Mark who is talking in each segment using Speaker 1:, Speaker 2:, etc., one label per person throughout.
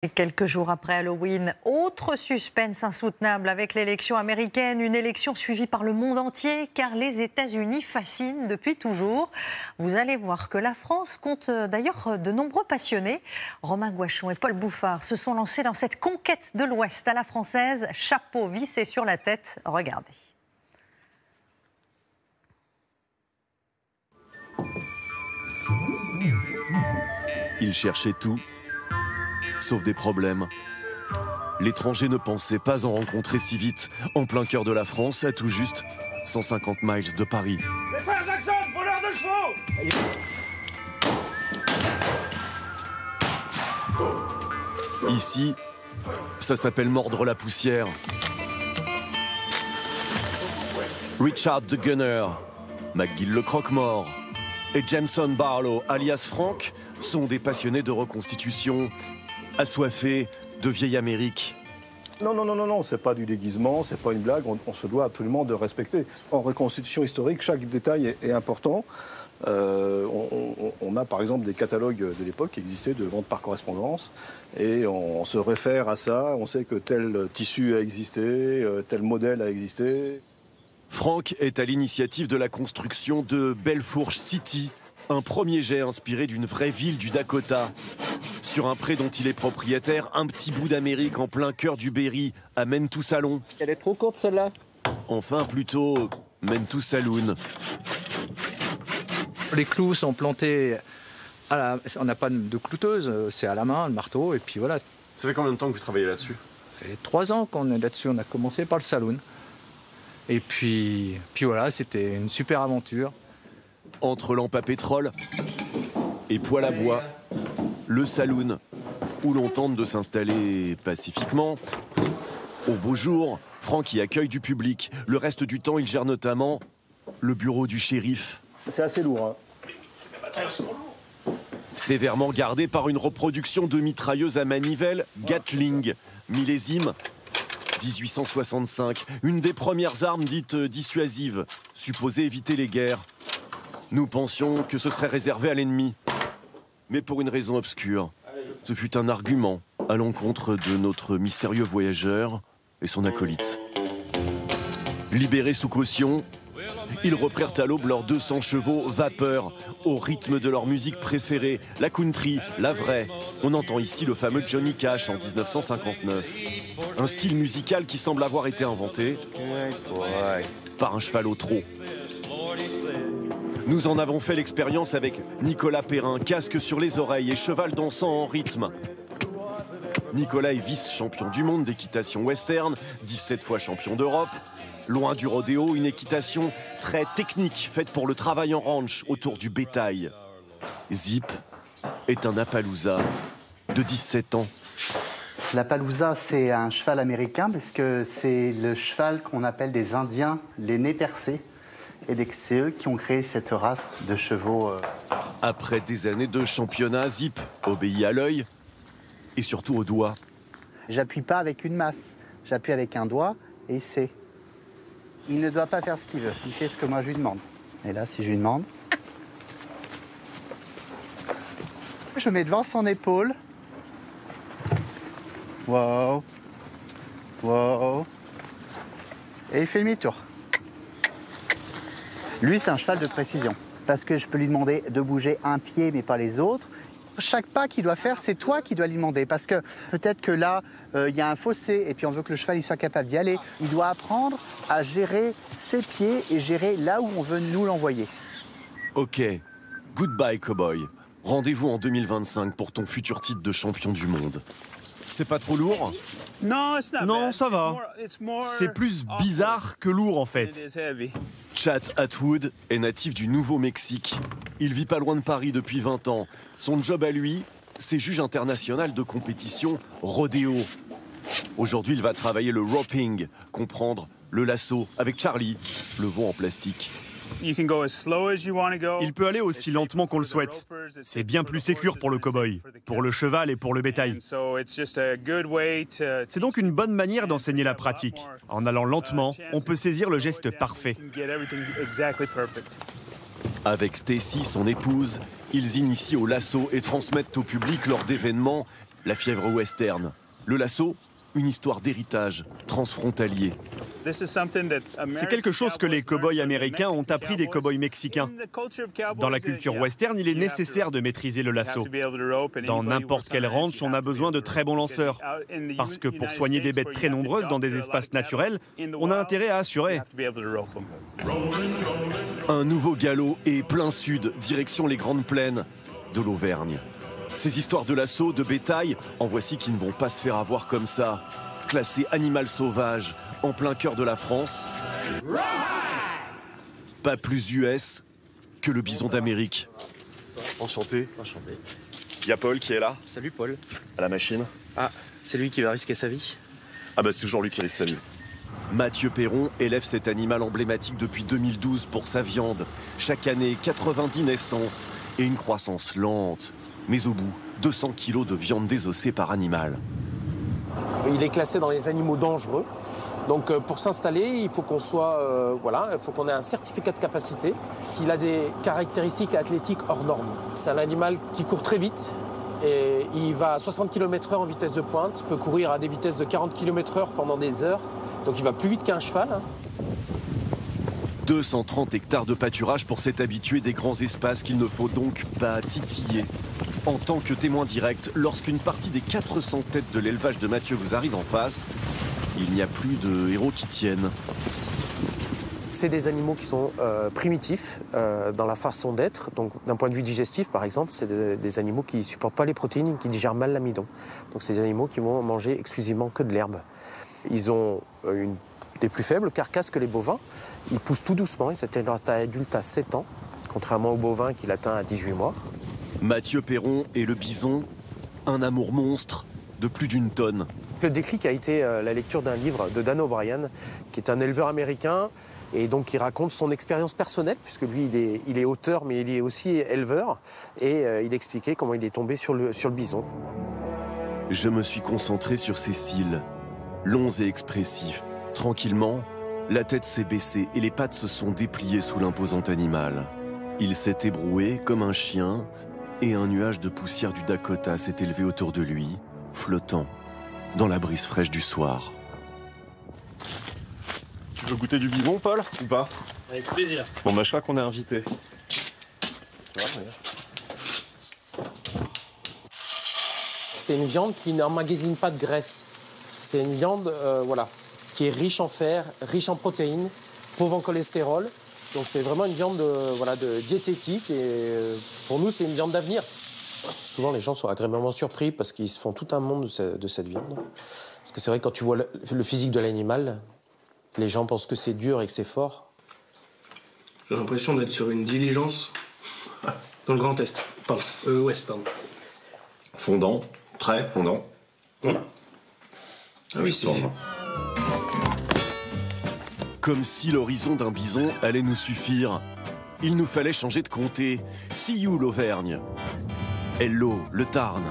Speaker 1: Et quelques jours après Halloween, autre suspense insoutenable avec l'élection américaine, une élection suivie par le monde entier car les États-Unis fascinent depuis toujours. Vous allez voir que la France compte d'ailleurs de nombreux passionnés. Romain Gouachon et Paul Bouffard se sont lancés dans cette conquête de l'Ouest à la française, chapeau vissé sur la tête. Regardez.
Speaker 2: Ils cherchaient tout, sauf des problèmes. L'étranger ne pensait pas en rencontrer si vite, en plein cœur de la France, à tout juste 150 miles de Paris.
Speaker 3: Les frères Jackson, voleurs de chevaux!
Speaker 2: Ici, ça s'appelle mordre la poussière. Richard the Gunner, McGill le croque-mort et Jameson Barlow, alias Frank, sont des passionnés de reconstitution, assoiffés de vieille Amérique.
Speaker 4: Non, c'est pas du déguisement, c'est pas une blague, on se doit absolument de respecter. En reconstitution historique, chaque détail est important. On a par exemple des catalogues de l'époque qui existaient de vente par correspondance et on se réfère à ça, on sait que tel tissu a existé, tel modèle a existé.
Speaker 2: Frank est à l'initiative de la construction de Belfourche City, un premier jet inspiré d'une vraie ville du Dakota. Sur un pré dont il est propriétaire, un petit bout d'Amérique en plein cœur du Berry, à Mentou-Salon.
Speaker 5: Elle est trop courte celle-là.
Speaker 2: Enfin plutôt Mentou-Saloon.
Speaker 5: Les clous sont plantés, on n'a pas de clouteuse, c'est à la main, le marteau, et puis voilà.
Speaker 6: Ça fait combien de temps que vous travaillez là-dessus?
Speaker 5: Ça fait 3 ans qu'on est là-dessus, on a commencé par le saloon. Et puis voilà, c'était une super aventure.
Speaker 2: Entre lampe à pétrole et poêle à bois, le saloon, où l'on tente de s'installer pacifiquement. Au beau jour, Frank y accueille du public. Le reste du temps, il gère notamment le bureau du shérif.
Speaker 4: C'est assez lourd,
Speaker 2: Sévèrement gardé par une reproduction de mitrailleuse à manivelle Gatling, millésime 1865, une des premières armes dites dissuasives, supposée éviter les guerres. Nous pensions que ce serait réservé à l'ennemi. Mais pour une raison obscure, ce fut un argument à l'encontre de notre mystérieux voyageur et son acolyte. Libérés sous caution, ils reprirent à l'aube leurs 200 chevaux vapeur, au rythme de leur musique préférée, la country, la vraie. On entend ici le fameux Johnny Cash en 1959. Un style musical qui semble avoir été inventé par un cheval au trot. Nous en avons fait l'expérience avec Nicolas Perrin, casque sur les oreilles et cheval dansant en rythme. Nicolas est vice-champion du monde d'équitation western, 17 fois champion d'Europe. Loin du rodéo, une équitation très technique, faite pour le travail en ranch autour du bétail. Zip est un Appaloosa de 17 ans.
Speaker 7: L'Appaloosa, c'est un cheval américain parce que c'est le cheval qu'on appelle des Indiens, les nez percés. Et c'est eux qui ont créé cette race de chevaux.
Speaker 2: Après des années de championnat, Zip obéit à l'œil et surtout au doigt.
Speaker 7: J'appuie pas avec une masse, j'appuie avec un doigt et c'est. Il ne doit pas faire ce qu'il veut, il fait ce que moi je lui demande. Et là, si je lui demande, je mets devant son épaule. Wow. Wow. Et il fait demi-tour. Lui, c'est un cheval de précision, parce que je peux lui demander de bouger un pied, mais pas les autres. Chaque pas qu'il doit faire, c'est toi qui dois lui demander, parce que peut-être que là, il y a un fossé, et puis on veut que le cheval il soit capable d'y aller. Il doit apprendre à gérer ses pieds et gérer là où on veut nous l'envoyer.
Speaker 2: Ok, goodbye cowboy. Rendez-vous en 2025 pour ton futur titre de champion du monde. C'est pas trop lourd?
Speaker 8: Non, ça va. C'est plus bizarre que lourd en fait.
Speaker 2: Chat Atwood est natif du Nouveau-Mexique. Il vit pas loin de Paris depuis 20 ans. Son job à lui, c'est juge international de compétition rodéo. Aujourd'hui, il va travailler le roping, comprendre le lasso avec Charlie, le veau en plastique.
Speaker 8: Il peut aller aussi lentement qu'on le souhaite. C'est bien plus sécure pour le cow-boy, pour le cheval et pour le bétail. C'est donc une bonne manière d'enseigner la pratique. En allant lentement, on peut saisir le geste parfait.
Speaker 2: Avec Stacy, son épouse, ils initient au lasso et transmettent au public lors d'événements La fièvre western. Le lasso, une histoire d'héritage transfrontalier.
Speaker 8: C'est quelque chose que les cow-boys américains ont appris des cow-boys mexicains. Dans la culture western, il est nécessaire de maîtriser le lasso. Dans n'importe quel ranch, on a besoin de très bons lanceurs. Parce que pour soigner des bêtes très nombreuses dans des espaces naturels, on a intérêt à assurer.
Speaker 2: Un nouveau galop et plein sud, direction les grandes plaines de l'Auvergne. Ces histoires de lasso, de bétail, en voici qui ne vont pas se faire avoir comme ça. Classé animal sauvage, en plein cœur de la France. Pas plus US que le bison d'Amérique.
Speaker 6: Enchanté. Enchanté. Il y a Paul qui est là.
Speaker 9: Salut Paul.
Speaker 6: À la machine.
Speaker 9: Ah, c'est lui qui va risquer sa vie.
Speaker 6: Ah bah c'est toujours lui qui risque sa vie.
Speaker 2: Mathieu Perron élève cet animal emblématique depuis 2012 pour sa viande. Chaque année, 90 naissances et une croissance lente. Mais au bout, 200 kilos de viande désossée par animal.
Speaker 10: Il est classé dans les animaux dangereux. Donc pour s'installer, il faut qu'on soit, il faut qu'on ait un certificat de capacité. Il a des caractéristiques athlétiques hors normes. C'est un animal qui court très vite et il va à 60 km/h en vitesse de pointe, peut courir à des vitesses de 40 km/h pendant des heures. Donc il va plus vite qu'un cheval.
Speaker 2: 230 hectares de pâturage pour cet habitué des grands espaces qu'il ne faut donc pas titiller. En tant que témoin direct, lorsqu'une partie des 400 têtes de l'élevage de Mathieu vous arrive en face, il n'y a plus de héros qui tiennent.
Speaker 10: C'est des animaux qui sont primitifs dans la façon d'être. Donc d'un point de vue digestif, par exemple, c'est des animaux qui ne supportent pas les protéines, qui digèrent mal l'amidon. Donc c'est des animaux qui vont manger exclusivement que de l'herbe. Ils ont des plus faibles carcasses que les bovins. Ils poussent tout doucement, ils atteignent leur taille adulte à 7 ans, contrairement aux bovins qui l'atteignent à 18 mois.
Speaker 2: Mathieu Perron et le bison, un amour monstre de plus d'une tonne.
Speaker 10: Le déclic a été la lecture d'un livre de Dan O'Brien, qui est un éleveur américain, et donc il raconte son expérience personnelle, puisque lui il est auteur, mais il est aussi éleveur, et il expliquait comment il est tombé sur le bison.
Speaker 2: Je me suis concentré sur ses cils, longs et expressifs. Tranquillement, la tête s'est baissée et les pattes se sont dépliées sous l'imposant animal. Il s'est ébroué comme un chien, et un nuage de poussière du Dakota s'est élevé autour de lui, flottant dans la brise fraîche du soir.
Speaker 6: Tu veux goûter du bison, Paul, ou pas?
Speaker 9: Avec plaisir.
Speaker 6: Bon bah je crois qu'on est invité.
Speaker 10: C'est une viande qui n'emmagasine pas de graisse. C'est une viande qui est riche en fer, riche en protéines, pauvre en cholestérol. Donc c'est vraiment une viande de diététique et pour nous c'est une viande d'avenir. Souvent les gens sont agréablement surpris parce qu'ils se font tout un monde de cette viande. Parce que c'est vrai que quand tu vois le physique de l'animal, les gens pensent que c'est dur et que c'est fort.
Speaker 9: J'ai l'impression d'être sur une diligence dans le Grand Est. Pardon, Ouest, pardon.
Speaker 6: Fondant, très fondant.
Speaker 9: Voilà. Ah oui, c'est...
Speaker 2: Comme si l'horizon d'un bison allait nous suffire. Il nous fallait changer de comté. See you, l'Auvergne. Hello, le Tarn.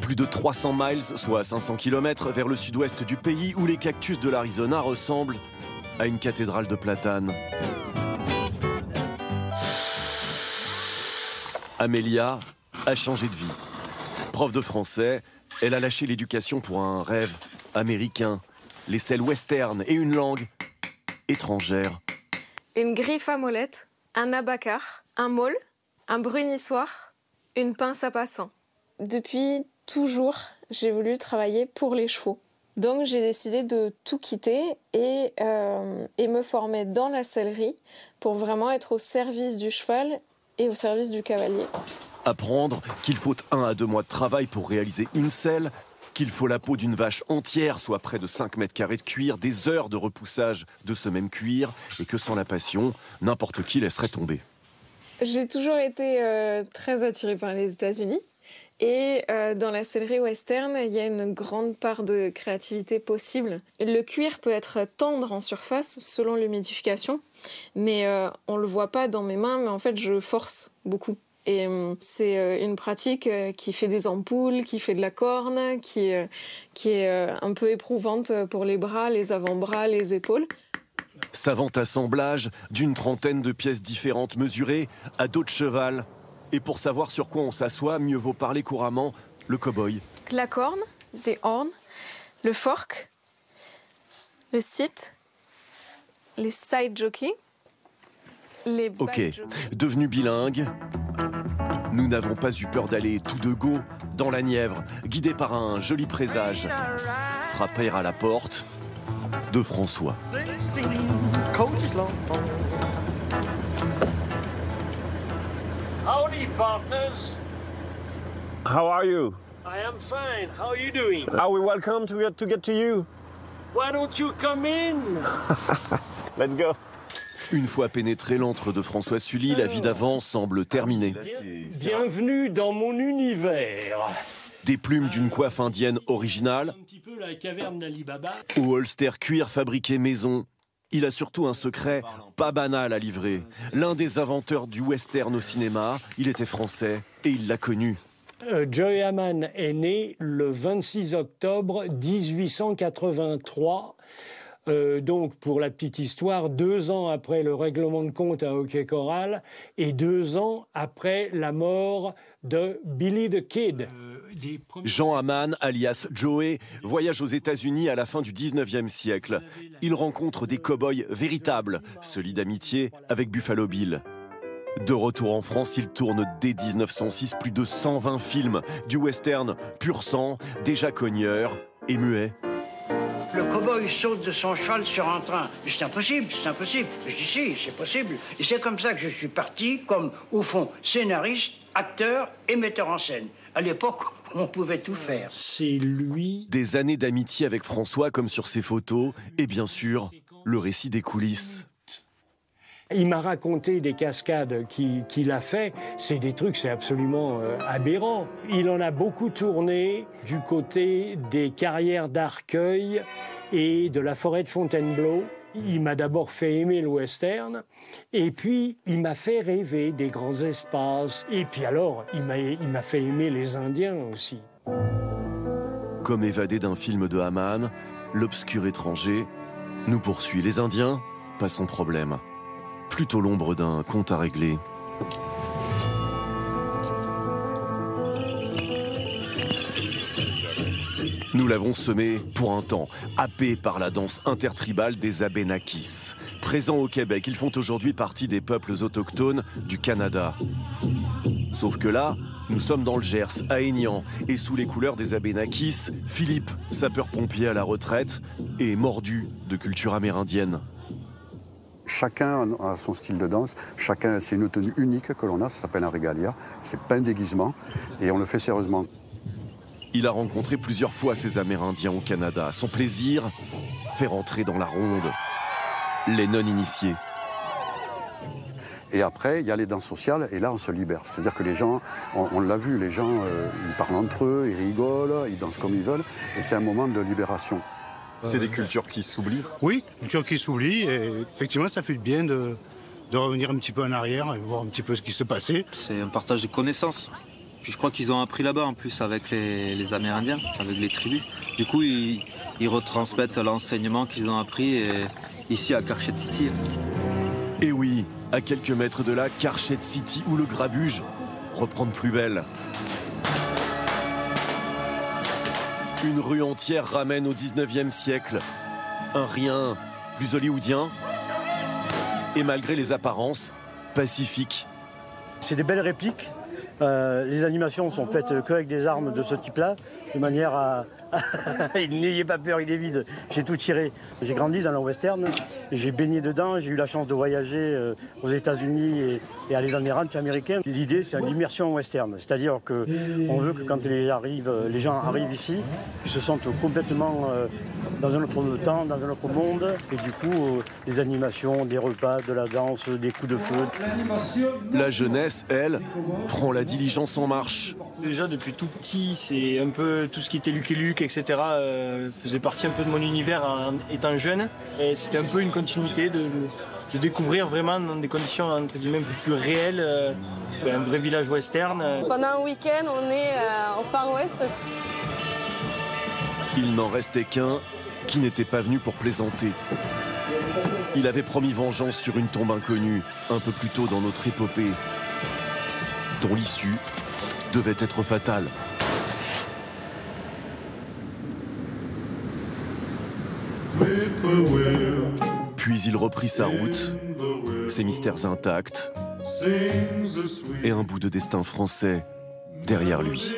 Speaker 2: Plus de 300 miles, soit 500 km, vers le sud-ouest du pays où les cactus de l'Arizona ressemblent à une cathédrale de platanes. Amélia a changé de vie. Prof de français, elle a lâché l'éducation pour un rêve américain. Les selles western et une langue étrangère.
Speaker 11: Une griffe à molette, un abacar, un maule, un brunissoir, une pince à passant. Depuis toujours, j'ai voulu travailler pour les chevaux. Donc j'ai décidé de tout quitter et me former dans la sellerie pour vraiment être au service du cheval et au service du cavalier.
Speaker 2: Apprendre qu'il faut 1 à 2 mois de travail pour réaliser une selle, qu'il faut la peau d'une vache entière, soit près de 5 mètres carrés de cuir, des heures de repoussage de ce même cuir, et que sans la passion, n'importe qui laisserait tomber.
Speaker 11: J'ai toujours été très attirée par les États-Unis. Et dans la sellerie western, il y a une grande part de créativité possible. Le cuir peut être tendre en surface selon l'humidification, mais on ne le voit pas dans mes mains, mais en fait je force beaucoup. Et c'est une pratique qui fait des ampoules, qui fait de la corne, qui est un peu éprouvante pour les bras, les avant-bras, les épaules.
Speaker 2: Savant assemblage d'une trentaine de pièces différentes mesurées à dos de cheval. Et pour savoir sur quoi on s'assoit, mieux vaut parler couramment le cow-boy.
Speaker 11: La corne, des horns, le fork, le sit, les side jockeys, les back
Speaker 2: Ok,
Speaker 11: jockeys.
Speaker 2: devenu bilingue, nous n'avons pas eu peur d'aller tout de go dans la Nièvre, guidés par un joli présage. Frapper à la porte de François.
Speaker 12: Howdy, partners.
Speaker 13: How are you?
Speaker 12: I am fine. How are you doing?
Speaker 13: Are we welcome to get to you?
Speaker 12: Why don't you come in?
Speaker 13: Let's go.
Speaker 2: Une fois pénétré l'antre de François Sully, la vie d'avant semble terminée.
Speaker 12: Bienvenue dans mon univers.
Speaker 2: Des plumes d'une coiffe indienne originale,
Speaker 12: Un petit peu la caverne d'Ali Baba.
Speaker 2: au holster cuir fabriqué maison. Il a surtout un secret pas banal à livrer. L'un des inventeurs du western au cinéma, il était français et il l'a connu.
Speaker 12: Joey Hamann est né le 26 octobre 1883. Donc, pour la petite histoire, 2 ans après le règlement de compte à Hockey Corral et 2 ans après la mort de Billy the Kid.
Speaker 2: Jean Hamann, alias Joey, voyage aux États-Unis à la fin du 19e siècle. Il rencontre des cow-boys véritables, se lie d'amitié avec Buffalo Bill. De retour en France, il tourne dès 1906 plus de 120 films, du western pur sang, déjà cogneur et muet.
Speaker 14: Le cow-boy saute de son cheval sur un train. C'est impossible, c'est impossible. Je dis si, c'est possible. Et c'est comme ça que je suis parti, comme, au fond, scénariste, acteur et metteur en scène. À l'époque, on pouvait tout faire.
Speaker 12: C'est lui.
Speaker 2: Des années d'amitié avec François, comme sur ses photos, et bien sûr, le récit des coulisses.
Speaker 12: Il m'a raconté des cascades qu'il a fait. C'est des trucs, c'est absolument aberrant. Il en a beaucoup tourné du côté des carrières d'Arcueil et de la forêt de Fontainebleau. Il m'a d'abord fait aimer le western, et puis il m'a fait rêver des grands espaces. Et puis alors, il m'a fait aimer les Indiens aussi.
Speaker 2: Comme évadé d'un film de Hamann, l'obscur étranger nous poursuit. Les Indiens, pas son problème. Plutôt l'ombre d'un compte à régler. Nous l'avons semé pour un temps, happé par la danse intertribale des Abénakis. Présents au Québec, ils font aujourd'hui partie des peuples autochtones du Canada. Sauf que là, nous sommes dans le Gers, à Aignan, et sous les couleurs des Abénakis, Philippe, sapeur-pompier à la retraite, est mordu de culture amérindienne.
Speaker 15: Chacun a son style de danse, chacun, c'est une tenue unique que l'on a, ça s'appelle un regalia, c'est pas un déguisement, et on le fait sérieusement.
Speaker 2: Il a rencontré plusieurs fois ces Amérindiens au Canada. Son plaisir, faire entrer dans la ronde les non-initiés.
Speaker 15: Et après, il y a les danses sociales, et là, on se libère. C'est-à-dire que les gens, on l'a vu, les gens, ils parlent entre eux, ils rigolent, ils dansent comme ils veulent, et c'est un moment de libération.
Speaker 6: C'est des cultures qui s'oublient?
Speaker 16: Oui, cultures qui s'oublient, et effectivement, ça fait du bien de revenir un petit peu en arrière et voir un petit peu ce qui se passait.
Speaker 17: C'est un partage de connaissances. Puis je crois qu'ils ont appris là-bas, en plus, avec les Amérindiens, avec les tribus. Du coup, ils retransmettent l'enseignement qu'ils ont appris ici à Carchet City.
Speaker 2: Et oui, à quelques mètres de là, Carchet City, où le grabuge reprend de plus belle. Une rue entière ramène au 19e siècle un rien plus hollywoodien et malgré les apparences, pacifique.
Speaker 18: C'est des belles répliques. Les animations sont faites qu'avec des armes de ce type-là, de manière à... N'ayez pas peur, il est vide. J'ai tout tiré. J'ai grandi dans le western, j'ai baigné dedans, j'ai eu la chance de voyager aux États-Unis et aller dans les ranchs américains. L'idée, c'est l'immersion western. C'est-à-dire qu'on veut que quand les gens arrivent ici, qu'ils se sentent complètement dans un autre temps, dans un autre monde. Et du coup, des animations, des repas, de la danse, des coups de feu.
Speaker 2: La jeunesse, elle, prend la diligence en marche.
Speaker 19: Déjà depuis tout petit, c'est un peu tout ce qui était Lucky Luke, etc. Faisait partie un peu de mon univers étant jeune. Et c'était un peu une continuité de découvrir vraiment dans des conditions entre guillemets plus réelles un vrai village western.
Speaker 11: Pendant un week-end, on est au Far West.
Speaker 2: Il n'en restait qu'un qui n'était pas venu pour plaisanter. Il avait promis vengeance sur une tombe inconnue, un peu plus tôt dans notre épopée, dont l'issue devait être fatale. Puis il reprit sa route, ses mystères intacts et un bout de destin français derrière lui.